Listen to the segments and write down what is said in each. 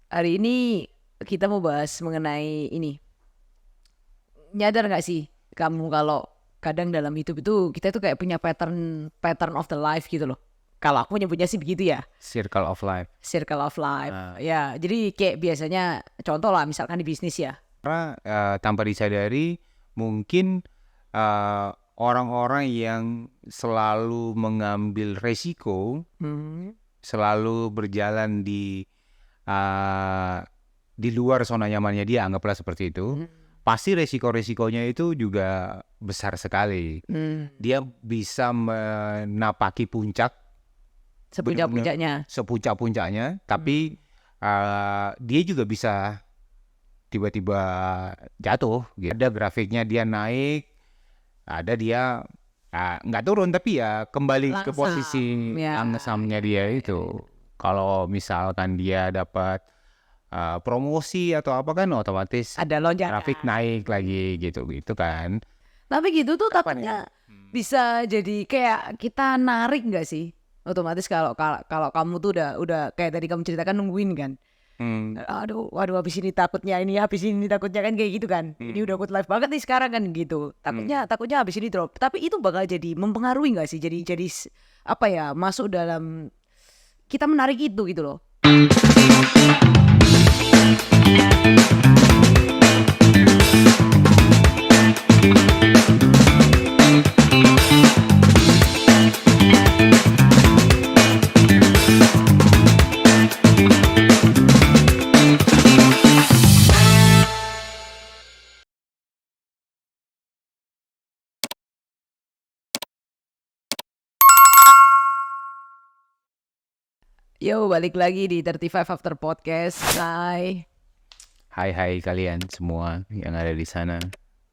Hari ini kita mau bahas mengenai ini. Nyadar gak sih kamu kalau kadang dalam hidup itu kita tuh kayak punya pattern of the life gitu loh. Kalau aku nyebutnya sih begitu ya, Circle of life. circle of life. Ya, jadi kayak biasanya contoh lah misalkan di bisnis ya. Karena tanpa disadari mungkin orang-orang yang selalu mengambil resiko, selalu berjalan di luar zona nyamannya dia, anggaplah seperti itu. Pasti resiko-resikonya itu juga besar sekali. Dia bisa menapaki puncak Sepuncak-puncaknya. sepuncak-puncaknya, tapi dia juga bisa tiba-tiba jatuh gitu. Ada grafiknya dia naik, ada dia nggak turun tapi ya kembali ke Langsam, posisi ya. langsamnya dia itu. Kalau misalkan dia dapat promosi atau apa kan otomatis Ada lonjakan. grafik naik lagi gitu kan. Tapi gitu tuh Apa takutnya bisa jadi kayak kita narik nggak sih? Otomatis kalau kamu tuh udah kayak tadi kamu ceritakan nungguin kan. Aduh, habis ini takutnya kan kayak gitu kan. Ini udah good life banget nih sekarang kan gitu. Takutnya habis ini drop. Tapi itu bakal jadi mempengaruhi nggak sih? Jadi apa ya? Masuk dalam kita menarik itu gitu loh. Yo, balik lagi di 35 After Podcast. Hai. Hai kalian semua yang ada di sana.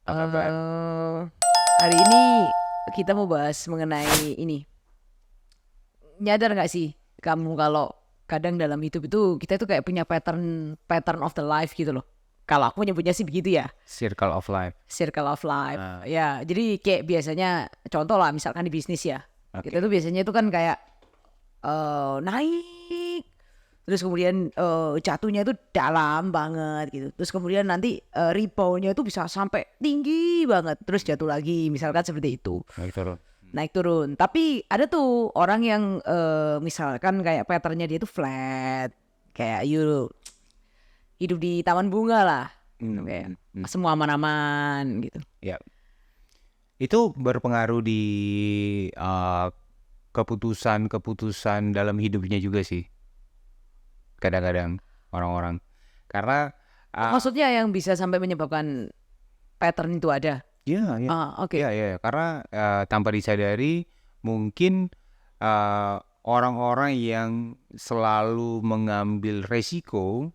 Apa kabar? Hari ini kita mau bahas mengenai ini. Nyadar gak sih kamu kalau kadang dalam hidup itu kita tuh kayak punya pattern of the life gitu loh. Kalau aku nyebutnya sih begitu ya, Circle of life. circle of life. Ya, jadi kayak biasanya contoh lah misalkan di bisnis ya. Kita tuh biasanya itu kan kayak naik, terus kemudian jatuhnya itu dalam banget gitu. Terus kemudian nanti reboundnya itu bisa sampai tinggi banget, terus jatuh lagi, misalkan seperti itu. Naik turun. Tapi ada tuh orang yang misalkan kayak patternnya dia tuh flat, kayak hidup di taman bunga lah, kayak semua aman-aman gitu. Ya, itu berpengaruh di keputusan dalam hidupnya juga sih. Kadang-kadang orang-orang. Karena Maksudnya yang bisa sampai menyebabkan pattern itu ada. ya, Oke. ya, karena tanpa disadari mungkin orang-orang yang selalu mengambil resiko,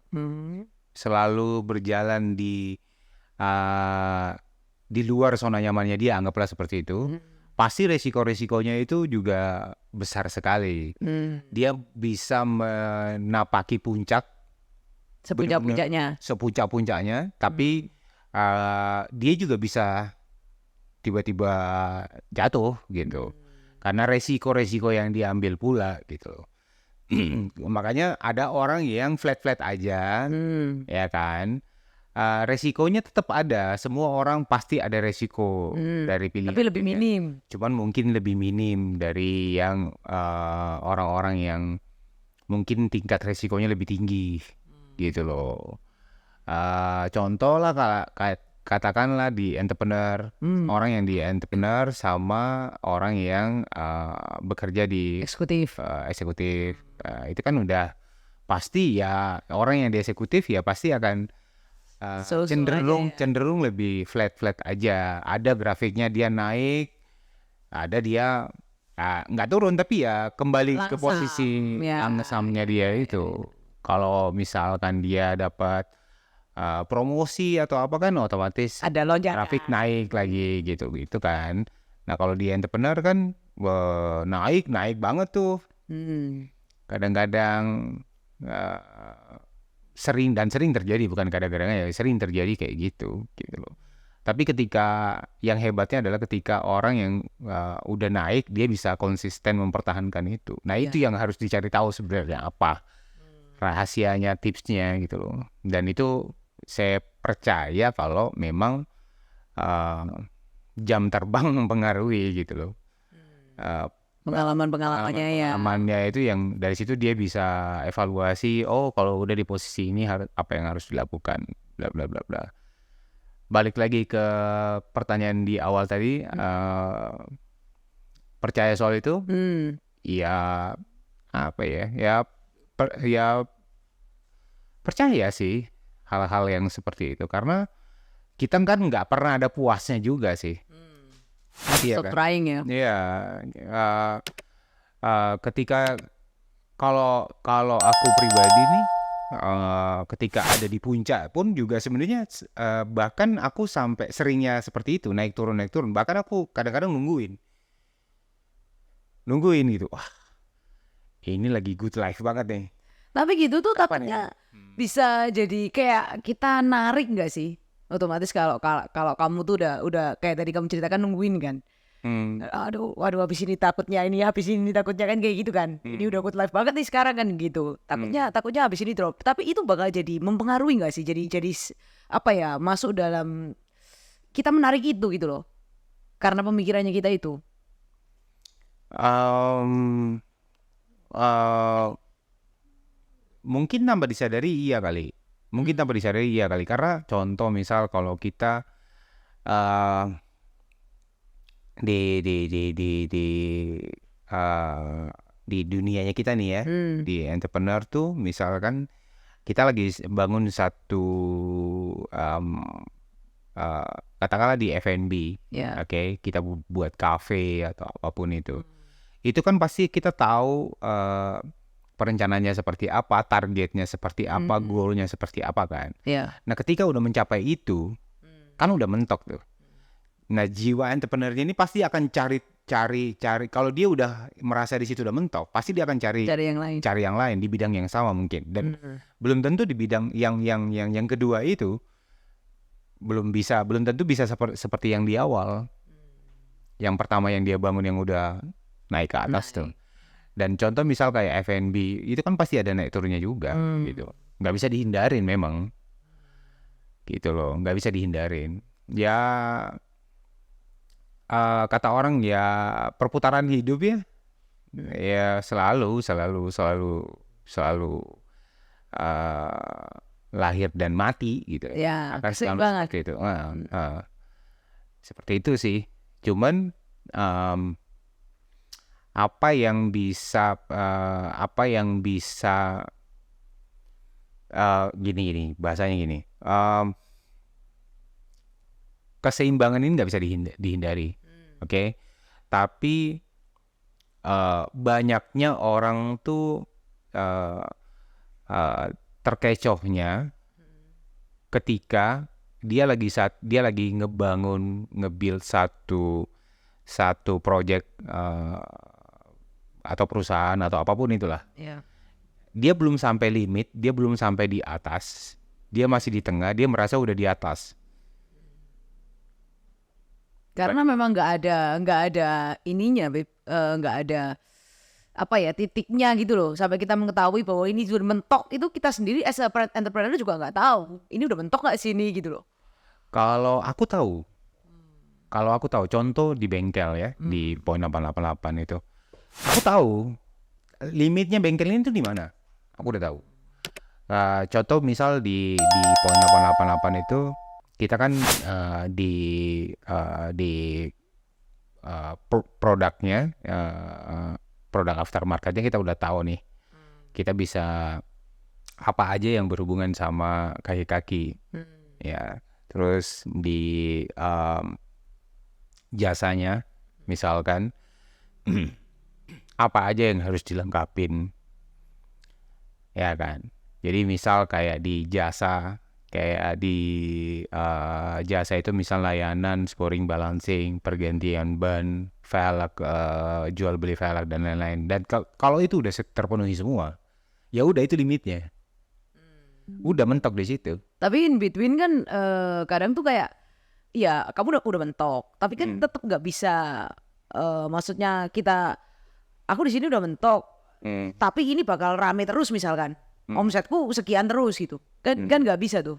selalu berjalan di luar zona nyamannya dia, anggaplah seperti itu. Pasti resiko-resikonya itu juga besar sekali. Dia bisa menapaki puncak Sepuncak-puncaknya. tapi dia juga bisa tiba-tiba jatuh gitu. Karena resiko-resiko yang diambil pula gitu. Makanya ada orang yang flat-flat aja, ya kan. Resikonya tetap ada. Semua orang pasti ada resiko dari pilihan. Tapi lebih minim. Cuman mungkin lebih minim dari yang orang-orang yang mungkin tingkat resikonya lebih tinggi gitu loh. Contoh lah katakanlah di entrepreneur, orang yang di entrepreneur sama orang yang bekerja di Eksekutif. eksekutif. Itu kan udah pasti ya, orang yang di eksekutif ya pasti akan cenderung lebih flat aja. Ada grafiknya dia naik, ada dia nggak turun tapi ya kembali ke posisi langsamnya dia itu. Kalau misalkan dia dapat promosi atau apa kan otomatis ada lonjakan. grafik naik lagi gitu kan. Nah kalau di entrepreneur kan naik banget tuh. Kadang-kadang sering terjadi, bukan kadang-kadang ya, sering terjadi kayak gitu loh. Tapi ketika yang hebatnya adalah ketika orang yang udah naik dia bisa konsisten mempertahankan itu. Nah itu yang harus dicari tahu sebenarnya apa rahasianya, tipsnya gitu loh. Dan itu saya percaya kalau memang jam terbang mempengaruhi gitu loh. Pengalamannya ya. Pengalamannya itu yang dari situ dia bisa evaluasi, oh kalau udah di posisi ini apa yang harus dilakukan, bla bla bla bla. Balik lagi ke pertanyaan di awal tadi, percaya soal itu, ya apa ya percaya sih hal-hal yang seperti itu, karena kita kan nggak pernah ada puasnya juga sih. Iya Stop kan? trying ya. Iya, ketika kalau aku pribadi nih, ketika ada di puncak pun juga sebenarnya bahkan aku sampai seringnya seperti itu, naik turun, bahkan aku kadang-kadang nungguin gitu, wah ini lagi good life banget nih. Tapi gitu tuh Kapan takutnya bisa jadi kayak kita narik nggak sih? Otomatis kalau kamu tuh udah kayak tadi kamu ceritakan nungguin kan. Aduh, waduh habis ini takutnya kan kayak gitu kan. Ini udah good life banget nih sekarang kan gitu. Takutnya habis ini drop. Tapi itu bakal jadi mempengaruhi nggak sih? Jadi apa ya, masuk dalam kita menarik itu gitu loh. Karena pemikirannya kita itu. Mungkin tanpa disadari iya kali. Karena contoh misal kalau kita di dunianya kita nih ya, di entrepreneur tuh misalkan kita lagi bangun satu katakanlah di F&B, oke, kita buat cafe atau apapun itu kan pasti kita tahu perencanaannya seperti apa, targetnya seperti apa, goalnya seperti apa kan. Nah ketika udah mencapai itu, kan udah mentok tuh. Nah jiwa entrepreneurnya ini pasti akan cari. Kalau dia udah merasa di situ udah mentok, pasti dia akan cari yang lain di bidang yang sama mungkin. Dan belum tentu di bidang yang kedua itu belum tentu bisa seperti yang di awal. Yang pertama yang dia bangun yang udah naik ke atas tuh. Dan contoh misal kayak F&B itu kan pasti ada naik turunnya juga gitu. Nggak bisa dihindarin memang. Gitu loh, nggak bisa dihindarin. Ya kata orang ya perputaran hidup ya. Ya selalu lahir dan mati gitu. Ya, akan asik selalu banget. seperti itu. Seperti itu sih. Cuman apa yang bisa gini bahasanya gini, keseimbangan ini nggak bisa dihindari, oke? Tapi banyaknya orang tuh terkecohnya ketika dia lagi nge-build satu project atau perusahaan atau apapun itulah. Dia belum sampai limit, dia belum sampai di atas, dia masih di tengah, dia merasa udah di atas. Karena memang nggak ada ininya, nggak ada apa ya titiknya gitu loh, sampai kita mengetahui bahwa ini sudah mentok. Itu kita sendiri as a entrepreneur juga nggak tahu ini udah mentok nggak sini gitu loh. Kalau aku tahu contoh di bengkel ya, di Point 888 itu, aku tahu limitnya bengkel ini tuh di mana, aku udah tahu. Contoh misal di Point 888 itu kita kan produknya, produk aftermarketnya kita udah tahu nih. Kita bisa apa aja yang berhubungan sama kaki-kaki, ya. Terus di jasanya, misalkan apa aja yang harus dilengkapin, ya kan. Jadi misal kayak di jasa itu misal layanan, sporing, balancing, pergantian ban, velg, jual beli velg dan lain-lain. Dan kalau itu udah terpenuhi semua, ya udah itu limitnya. Udah mentok di situ. Tapi in between kan kadang tuh kayak ya kamu udah mentok, tapi kan tetap nggak bisa, maksudnya aku di sini udah mentok, tapi ini bakal rame terus misalkan. omsetku sekian terus gitu. Kan nggak bisa tuh.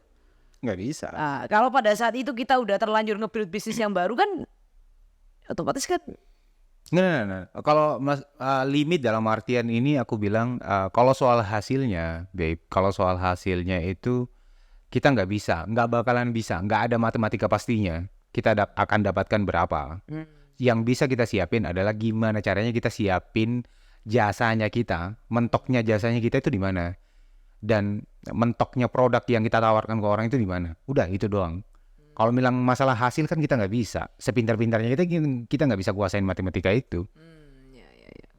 Nggak bisa. Nah, kalau pada saat itu kita udah terlanjur nge-build bisnis yang baru kan otomatis kan Nggak. Kalau limit dalam artian ini aku bilang kalau soal hasilnya, babe, kalau soal hasilnya itu kita nggak bakalan bisa, nggak ada matematika pastinya. Kita akan dapatkan berapa. Yang bisa kita siapin adalah gimana caranya kita siapin jasanya kita, mentoknya jasanya kita itu di mana, dan mentoknya produk yang kita tawarkan ke orang itu di mana. Udah itu doang. Kalau bilang masalah hasil kan kita nggak bisa. Sepintar-pintarnya kita nggak bisa kuasain matematika itu.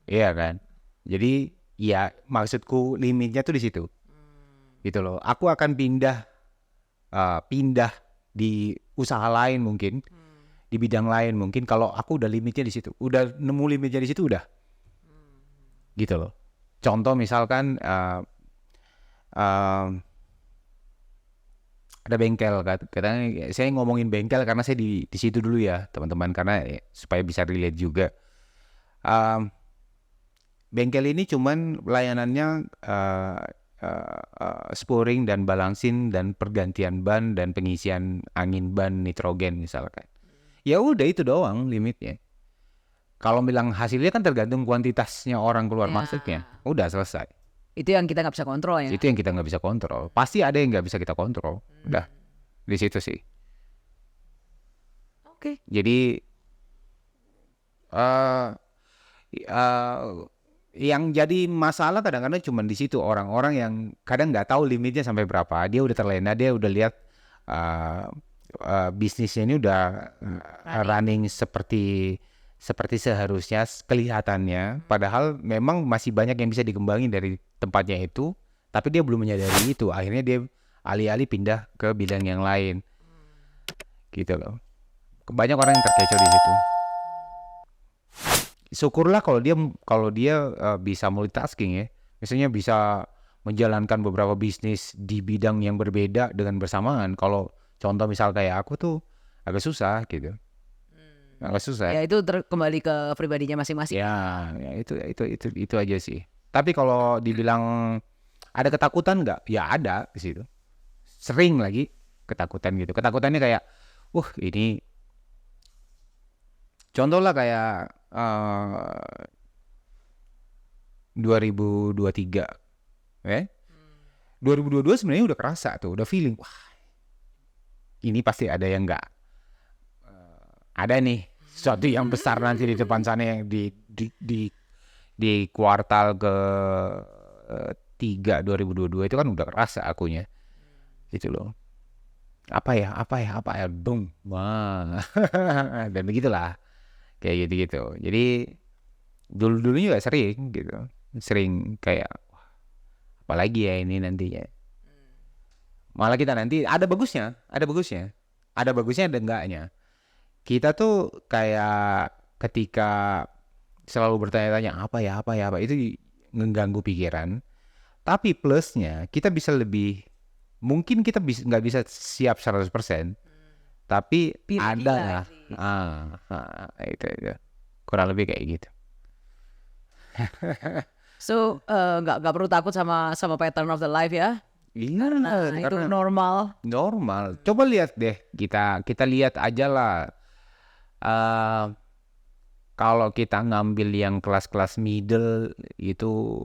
Iya kan. Jadi ya maksudku limitnya tuh di situ. Gitu loh. Aku akan pindah di usaha lain mungkin, di bidang lain mungkin. Kalau aku udah limitnya di situ, udah nemu limitnya di situ udah. Gitu loh. Contoh misalkan ada bengkel, katanya saya ngomongin bengkel karena saya di situ dulu ya teman-teman, karena supaya bisa relate juga. Bengkel ini cuman layanannya spuring dan balancing dan pergantian ban dan pengisian angin ban nitrogen misalkan. Ya udah itu doang limitnya. Kalau bilang hasilnya kan tergantung kuantitasnya orang keluar masuknya. Udah selesai. itu yang kita nggak bisa kontrol ya. Itu yang kita nggak bisa kontrol. Pasti ada yang nggak bisa kita kontrol. Udah di situ sih. Oke. Jadi yang jadi masalah kadang-kadang cuma di situ, orang-orang yang kadang nggak tahu limitnya sampai berapa. Dia udah terlena, dia udah lihat bisnisnya ini udah running seperti seharusnya kelihatannya, padahal memang masih banyak yang bisa dikembangin dari tempatnya itu, tapi dia belum menyadari itu. Akhirnya dia alih-alih pindah ke bidang yang lain, gitu loh. Banyak orang yang terkecoh di situ. Syukurlah kalau dia bisa multitasking ya, misalnya bisa menjalankan beberapa bisnis di bidang yang berbeda dengan bersamaan. Kalau contoh misal kayak aku tuh agak susah gitu. Agak susah. Ya itu kembali ke pribadinya masing-masing. Ya itu aja sih. Tapi kalau dibilang ada ketakutan nggak? Ya ada di situ. Sering lagi ketakutan gitu. Ketakutannya kayak, ini contoh lah kayak 2023, 2022 sebenarnya udah kerasa tuh, udah feeling, wah ini pasti ada yang nggak, ada nih sesuatu yang besar nanti di depan sana yang di kuartal ke 3 2022 itu kan udah kerasa akunya, gitu loh. Apa ya, boom, wah, dan begitulah, kayak gitu. Jadi dulu juga sering gitu, sering kayak, wah, apalagi ya ini nantinya. Malah kita nanti ada bagusnya, ada enggaknya. Kita tuh kayak ketika selalu bertanya-tanya apa ya, itu mengganggu pikiran. Tapi plusnya kita bisa lebih, mungkin kita nggak bisa siap 100%, tapi ada itu kurang lebih kayak gitu. So nggak perlu takut sama pattern of the life ya. Iya, Itu normal. Coba lihat deh, kita lihat aja lah. Kalau kita ngambil yang kelas-kelas middle itu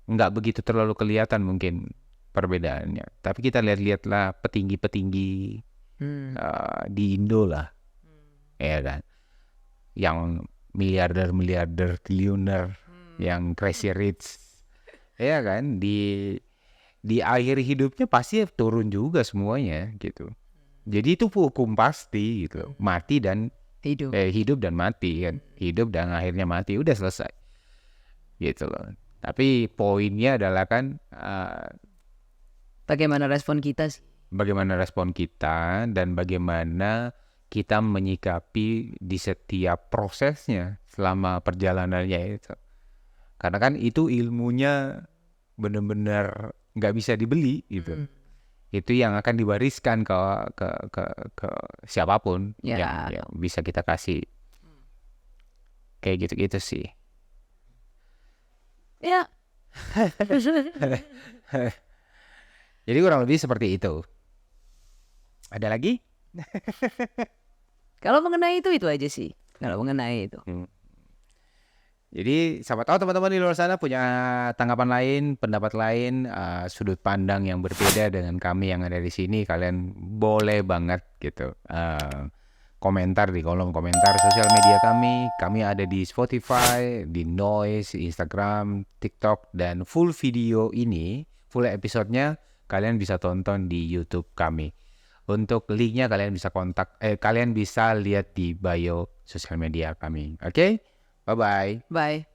nggak begitu terlalu kelihatan mungkin perbedaannya. Tapi kita lihat-lihatlah petinggi-petinggi di Indo lah, ya kan, yang miliarder, triliuner, yang crazy rich, ya kan, di akhir hidupnya pasti turun juga semuanya gitu. Jadi itu hukum pasti gitu, mati dan hidup dan mati kan, hidup dan akhirnya mati, udah selesai gitu loh. Tapi poinnya adalah kan bagaimana respon kita sih? Bagaimana respon kita dan bagaimana kita menyikapi di setiap prosesnya selama perjalanannya itu. Karena kan itu ilmunya benar-benar nggak bisa dibeli gitu. Itu yang akan diwariskan ke siapapun yang bisa kita kasih. Kayak gitu-gitu sih. Ya. Jadi kurang lebih seperti itu. Ada lagi? Kalau mengenai itu aja sih. Kalau mengenai itu. Jadi siapa tahu teman-teman di luar sana punya tanggapan lain, pendapat lain, sudut pandang yang berbeda dengan kami yang ada di sini. Kalian boleh banget gitu komentar di kolom komentar sosial media kami. Kami ada di Spotify, di Noise, Instagram, TikTok, dan full video ini, full episodenya kalian bisa tonton di YouTube kami. Untuk linknya kalian bisa lihat di bio sosial media kami. Oke? Bye-bye. Bye.